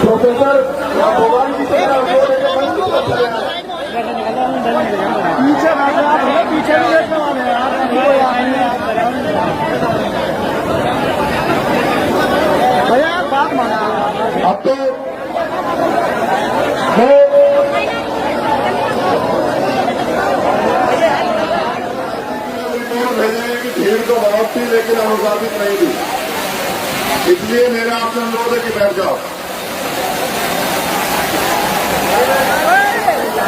Professor भगवान की पीछे पीछे भैया बात माना। अब तो भेजने की भीड़ तो बहुत थी, लेकिन अनुशासित नहीं थी, इसलिए मेरा आपसे अनुरोध है कि बैठ जाओ।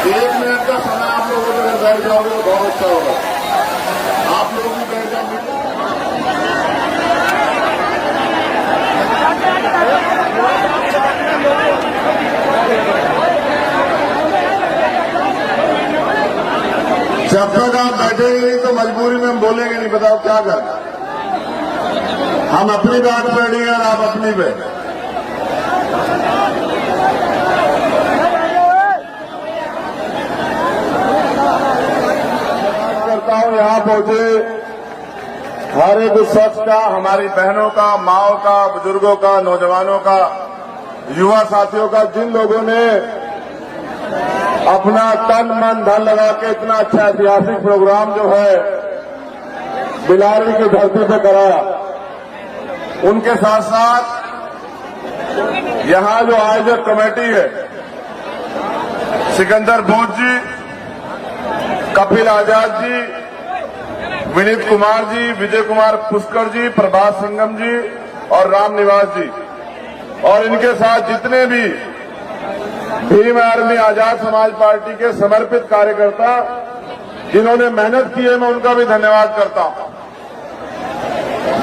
1 मिनट का समय आप लोगों को अगर बैठ जाओगे तो बहुत अच्छा होगा। आप लोग भी बैठ जाओगे। जब तक आप बैठेंगे नहीं तो मजबूरी में हम बोलेंगे नहीं, बताओ क्या करें। हम अपनी बात पे अड़ेंगे और आप अपनी पे। करता हूं यहां पहुंचे हर एक उस शख्स का, हमारी बहनों का, माओ का, बुजुर्गों का, नौजवानों का, युवा साथियों का, जिन लोगों ने अपना तन मन धन लगा के इतना अच्छा ऐतिहासिक प्रोग्राम जो है बिलारी की धरती पे कराया, उनके साथ साथ यहां जो आयोजक कमेटी है, सिकंदर बोस जी, कपिल आजाद जी, विनीत कुमार जी, विजय कुमार पुष्कर जी, प्रभात सिंघम जी और राम निवास जी, और इनके साथ जितने भी भीम आर्मी आजाद समाज पार्टी के समर्पित कार्यकर्ता जिन्होंने मेहनत की है, मैं उनका भी धन्यवाद करता हूं।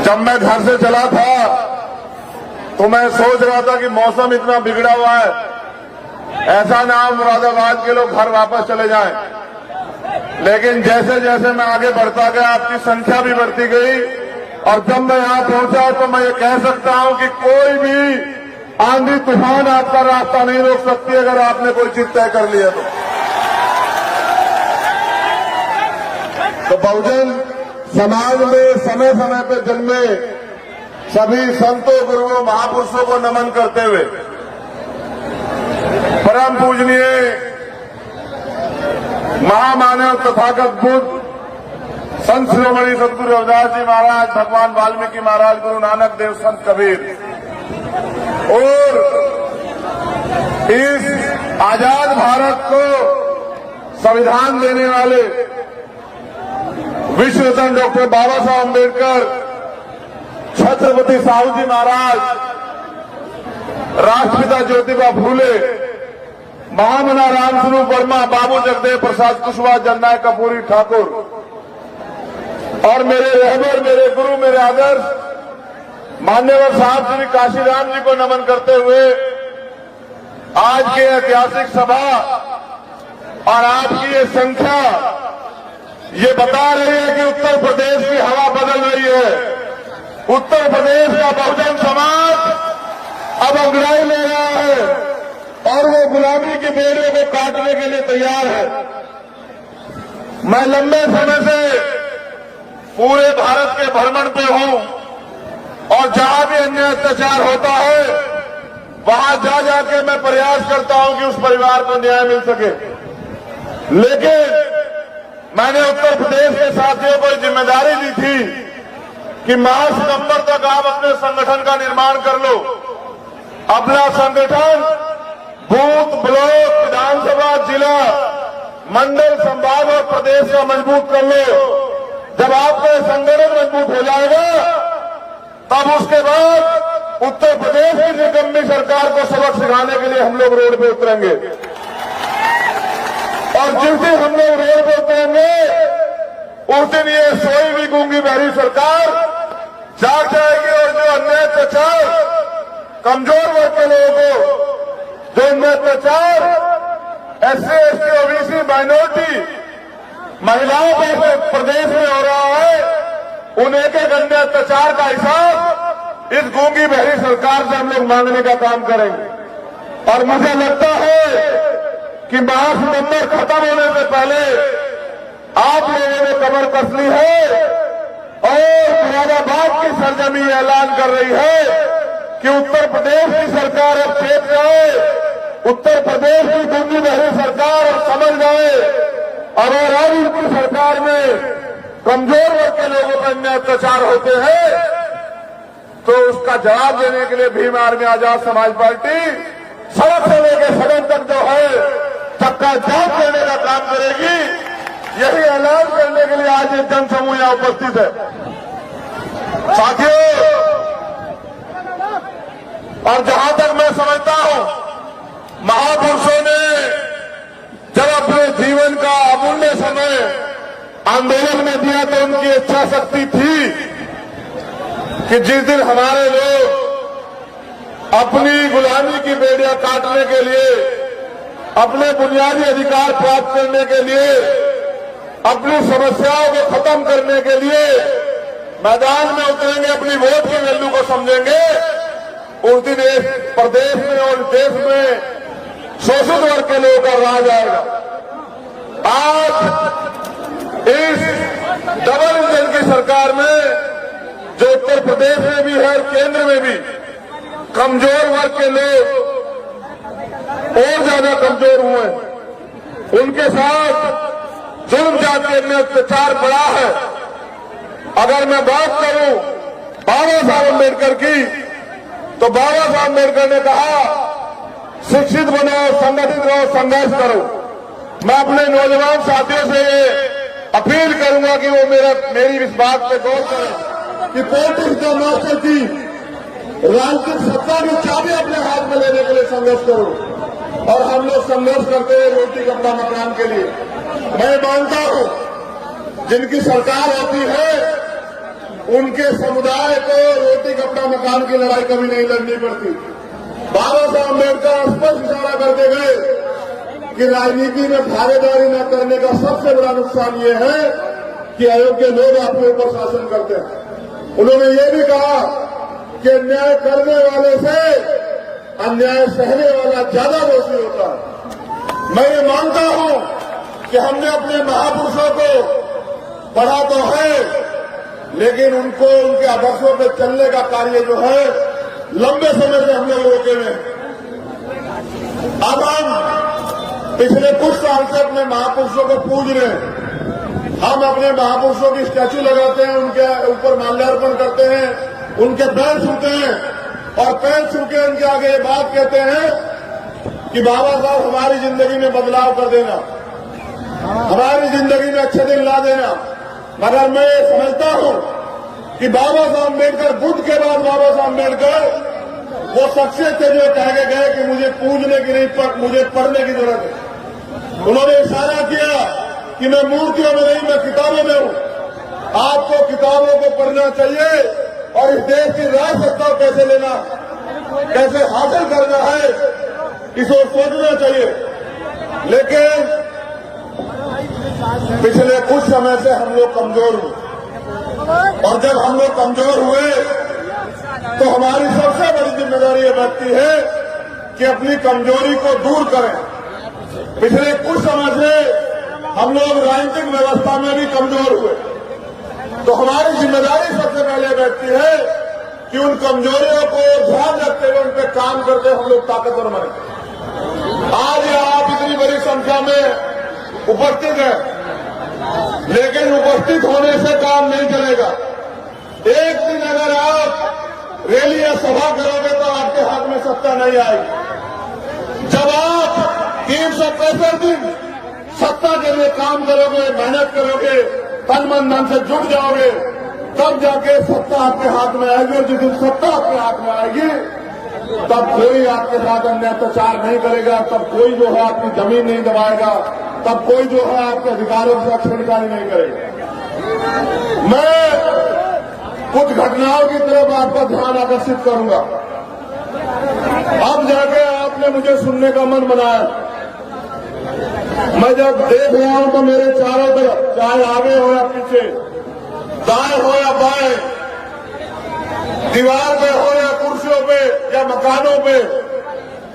जब मैं घर से चला था तो मैं सोच रहा था कि मौसम इतना बिगड़ा हुआ है, ऐसा ना हो मुरादाबाद के लोग घर वापस चले जाएं। लेकिन जैसे जैसे मैं आगे बढ़ता गया, आपकी संख्या भी बढ़ती गई, और जब मैं यहां पहुंचा तो मैं ये कह सकता हूं कि कोई भी आंधी तूफान आपका रास्ता नहीं रोक सकती अगर आपने कोई चीज तय कर लिया तो बहुजन समाज में समय समय पर जन्मे सभी संतों, गुरुओं, महापुरुषों को नमन करते हुए परम पूजनीय महामानव तथागत बुद्ध संत शिरोमणि सदगुरु रविदास जी महाराज, भगवान वाल्मीकि महाराज, गुरु नानक देव, संत कबीर और इस आजाद भारत को संविधान देने वाले विश्व रत्न डॉक्टर बाबा साहब अम्बेडकर, छत्रपति साहू जी महाराज, राष्ट्रपिता ज्योतिबा फूले, महामना रामस्वरूप वर्मा, बाबू जगदेव प्रसाद कुशवाहा, जननायक कपूरी ठाकुर और मेरे रहबर, मेरे गुरु, मेरे आदर्श मान्यवर साहब श्री काशीराम जी को नमन करते हुए आज के ऐतिहासिक सभा और आपकी ये संख्या ये बता रही है कि उत्तर प्रदेश की हवा बदल रही है। उत्तर प्रदेश का बहुजन समाज अब अंगड़ाई ले रहा है और वो गुलामी के बेड़े को काटने के लिए तैयार है। मैं लंबे समय से पूरे भारत के भ्रमण पे हूं और जहां भी अन्याय अत्याचार होता है वहां जा जाके मैं प्रयास करता हूं कि उस परिवार को न्याय मिल सके। लेकिन मैंने उत्तर प्रदेश के साथियों को जिम्मेदारी दी थी कि माह सितंबर तक आप अपने संगठन का निर्माण कर लो। अपना संगठन बूथ, ब्लॉक, विधानसभा, जिला, मंडल, संभाग और प्रदेश का मजबूत कर लो। जब आपका संगठन मजबूत हो जाएगा तब उसके बाद उत्तर प्रदेश की निकम्मी सरकार को सबक सिखाने के लिए हम लोग रोड पे उतरेंगे। और जिस दिन हम लोग रोड पे उतरेंगे उस दिन ये सोई भी गूंगी बहरी सरकार जाग जाएगी और जो अन्याय अत्याचार कमजोर वर्ग के लोगों को, जो अन्याय अत्याचार SC, ST, OBC, माइनॉरिटी महिलाओं पर प्रदेश में हो रहा है, उन एक एक अन्याय अत्याचार का हिसाब इस गूंगी बहरी सरकार से हम लोग मांगने का काम करेंगे। और मुझे लगता है कि माह सितंबर खत्म होने से पहले आप लोगों ने कमर कस ली है और मुरादाबाद की सरजमी ऐलान कर रही है कि उत्तर प्रदेश की सरकार अब चेत जाए, उत्तर प्रदेश की गंदी बहरी सरकार अब समझ जाए। अगर अब उनकी सरकार में कमजोर वर्ग के लोगों पर अन्य अत्याचार होते हैं तो उसका जवाब देने के लिए भीम आर्मी आजाद समाज पार्टी सड़क से लेकर सदन तक जो है चक्का जाम करने का काम करेगी। यही ऐलान करने के लिए आज एक जनसमूह यहां उपस्थित है। साथियों, और जहां तक मैं समझता हूं, महापुरुषों ने जब अपने जीवन का अमूल्य समय आंदोलन में दिया तो उनकी इच्छा शक्ति थी कि जिस दिन हमारे लोग अपनी गुलामी की बेड़ियां काटने के लिए, अपने बुनियादी अधिकार प्राप्त करने के लिए, अपनी समस्याओं को खत्म करने के लिए मैदान में उतरेंगे, अपनी वोट की वैल्यू को समझेंगे, उस दिन इस प्रदेश में और देश में शोषित वर्ग के लोगों का राज आएगा। आज इस डबल इंजन की सरकार में जो उत्तर प्रदेश में भी है और केंद्र में भी कमजोर वर्ग के लोग और ज्यादा कमजोर हुए, उनके साथ जुल्म जाति में अत्याचार बढ़ा है। अगर मैं बात करूं बाबा साहब अम्बेडकर की, तो बाबा साहब अम्बेडकर ने कहा शिक्षित बनो, संगठित रहो, संघर्ष करो। मैं अपने नौजवान साथियों से ये अपील करूंगा कि वो मेरी इस बात पे गौर करें कि पॉलिटिक्स का मास्टर की राजनीतिक सत्ता की चाबी अपने हाथ में लेने के लिए संघर्ष करो। और हम लोग संघर्ष करते हैं रोटी कपड़ा मकान के लिए। मैं मानता हूं जिनकी सरकार होती है उनके समुदाय को रोटी कपड़ा मकान की लड़ाई कभी नहीं लड़नी पड़ती। बाबा साहब अम्बेडकर स्पष्ट इशारा करते गए कि राजनीति में भागीदारी न करने का सबसे बड़ा नुकसान ये है कि अयोग्य लोग अपने ऊपर शासन करते हैं। उन्होंने ये भी कहा कि अन्याय करने वाले से अन्याय सहने वाला ज्यादा दोषी होता है। मैं ये मानता हूं कि हमने अपने महापुरुषों को पढ़ा तो है, लेकिन उनको उनके आदर्शों पर चलने का कार्य जो है लंबे समय से हम लोग रोके हुए हैं। अब हम पिछले कुछ साल से अपने महापुरुषों को पूज रहे हैं। हम अपने महापुरुषों की स्टैचू लगाते हैं, उनके ऊपर माल्यार्पण करते हैं, उनके पैर छूते हैं और पैर छू के उनके आगे ये बात कहते हैं कि बाबा साहब हमारी जिंदगी में बदलाव कर देना, हमारी जिंदगी में अच्छे दिन ला देना। मगर मैं ये समझता हूं कि बाबा साहब अम्बेडकर, बुद्ध के बाद बाबा साहब अम्बेडकर वो शख्सियत थे जो कह के गए कि मुझे पूजने की नहीं पर मुझे पढ़ने की जरूरत है। उन्होंने इशारा किया कि मैं मूर्तियों में नहीं, मैं किताबों में हूं। आपको किताबों को पढ़ना चाहिए और इस देश की राज सत्ता कैसे लेना, कैसे हासिल करना है, इसको सोचना चाहिए। लेकिन पिछले कुछ समय से हम लोग कमजोर हुए और जब हम लोग कमजोर हुए तो हमारी सबसे बड़ी जिम्मेदारी ये बनती है कि अपनी कमजोरी को दूर करें। पिछले कुछ समय से हम लोग राजनीतिक व्यवस्था में भी कमजोर हुए, तो हमारी जिम्मेदारी सबसे पहले बैठती है कि उन कमजोरियों को ध्यान रखते हुए उन पर काम करते हम लोग ताकतवर बने। आज आप इतनी बड़ी संख्या में उपस्थित है, लेकिन उपस्थित होने से काम नहीं चलेगा। एक दिन अगर आप रैली या सभा करोगे तो आपके हाथ में सत्ता नहीं आएगी। जब आप 365 दिन सत्ता के लिए काम करोगे, मेहनत करोगे, तन मन धन से जुट जाओगे, तब जाके सत्ता आपके हाथ में आएगी। और जिस दिन सत्ता आपके हाथ में आएगी तब कोई आपके साथ अन्य अत्याचार नहीं करेगा, तब कोई जो है आपकी जमीन नहीं दबाएगा, तब कोई जो है आपके अधिकारों से छेड़खानी नहीं करेगा। मैं कुछ घटनाओं की तरफ आपका ध्यान आकर्षित करूंगा। अब जाके आपने मुझे सुनने का मन बनाया। मैं जब देख रहा हूं तो मेरे चारों तरफ, चाहे आगे हो या पीछे, दाएं हो या बाएं, दीवार पे हो या कुर्सियों पे या मकानों पे,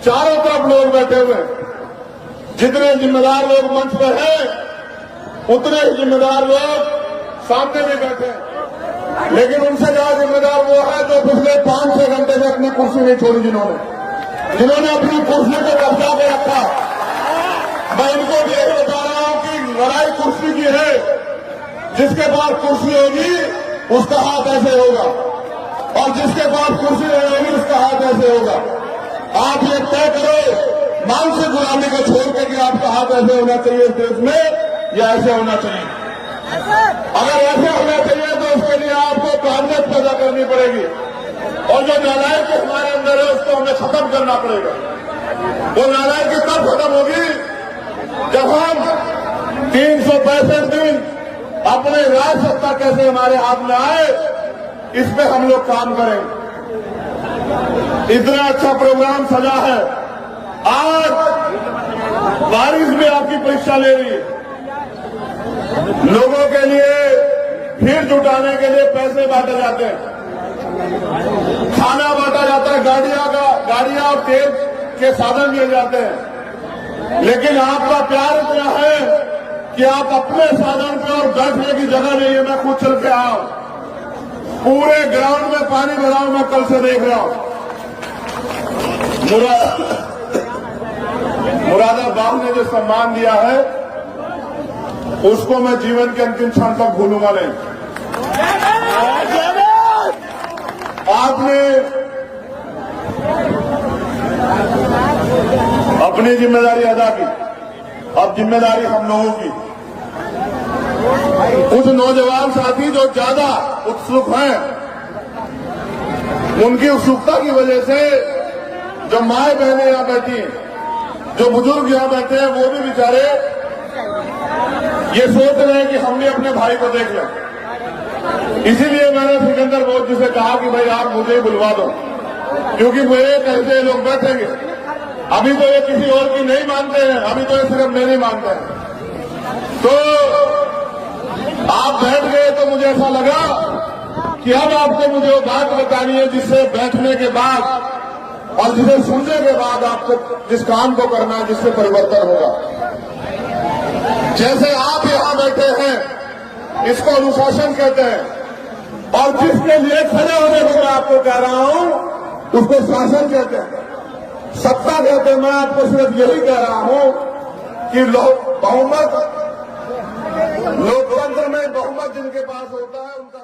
चारों तरफ लोग बैठे हुए हैं। जितने जिम्मेदार लोग मंच पर हैं उतने ही जिम्मेदार लोग सामने भी बैठे हैं, लेकिन उनसे ज्यादा जिम्मेदार वो है जो पिछले 5-6 घंटे से अपनी कुर्सी नहीं छोड़ी, जिन्होंने अपनी कुर्सी को कब्जा कर रखा। मैं इनको भी यही बता रहा हूं कि लड़ाई कुर्सी की है, जिसके पास कुर्सी होगी उसका हाथ ऐसे होगा और जिसके पास कुर्सी नहीं होगी उसका हाथ ऐसे होगा। आप ये तय करो मानसिक गुलामी को छोड़ के कि आपका हाथ ऐसे होना चाहिए इस देश में या ऐसे होना चाहिए। अगर ऐसे होना चाहिए तो उसके लिए आपको काबिलियत पैदा करनी पड़ेगी और जो नालायकी हमारे अंदर है उसको हमें खत्म करना पड़ेगा। वो नालायकी तब खत्म होगी जब हम 365 दिन अपने राज सत्ता कैसे हमारे हाथ में आए इस पे हम लोग काम करें। इतना अच्छा प्रोग्राम सजा है, आज बारिश भी आपकी परीक्षा ले रही है। लोगों के लिए भीड़ जुटाने के लिए पैसे बांटे जाते हैं, खाना बांटा जाता है, गाड़ियां और तेल के साधन दिए जाते हैं, लेकिन आपका प्यार इतना है कि आप अपने साधन पे और बैठने की जगह नहीं है। मैं खुद चल के आया हूं, पूरे ग्राउंड में पानी भरा हूं, मैं कल से देख रहा हूं। मुरादाबाद ने जो सम्मान दिया है उसको मैं जीवन के अंतिम क्षण तक भूलूंगा नहीं। आपने अपनी जिम्मेदारी अदा की, अब जिम्मेदारी हम लोगों की। कुछ नौजवान साथी जो ज्यादा उत्सुक हैं, उनकी उत्सुकता की वजह से जो माए बहनें यहां बैठी हैं, जो बुजुर्ग यहां बैठे हैं, वो भी बेचारे ये सोच रहे हैं कि हम भी अपने भाई को देख लें। इसीलिए मैंने सिकंदर बोध जी से कहा कि भाई आप मुझे ही बुलवा दो, क्योंकि मुझे कैसे लोग बैठेंगे। अभी तो ये किसी और की नहीं मानते हैं, अभी तो ये सिर्फ मेरी मानते हैं। तो आप बैठ गए तो मुझे ऐसा लगा कि अब आपको मुझे वो बात बतानी है जिससे बैठने के बाद और जिसे सुनने के बाद आपको जिस काम को करना है, जिससे परिवर्तन होगा। जैसे आप यहां बैठे हैं इसको अनुशासन कहते हैं और जिसके लिए खड़े होने को मैं आपको कह रहा हूं उसको शासन कहते हैं, सत्ता कहते हैं। मैं आपको सिर्फ यही कह रहा हूं कि बहुमत, लोकतंत्र में बहुमत जिनके पास होता है उनका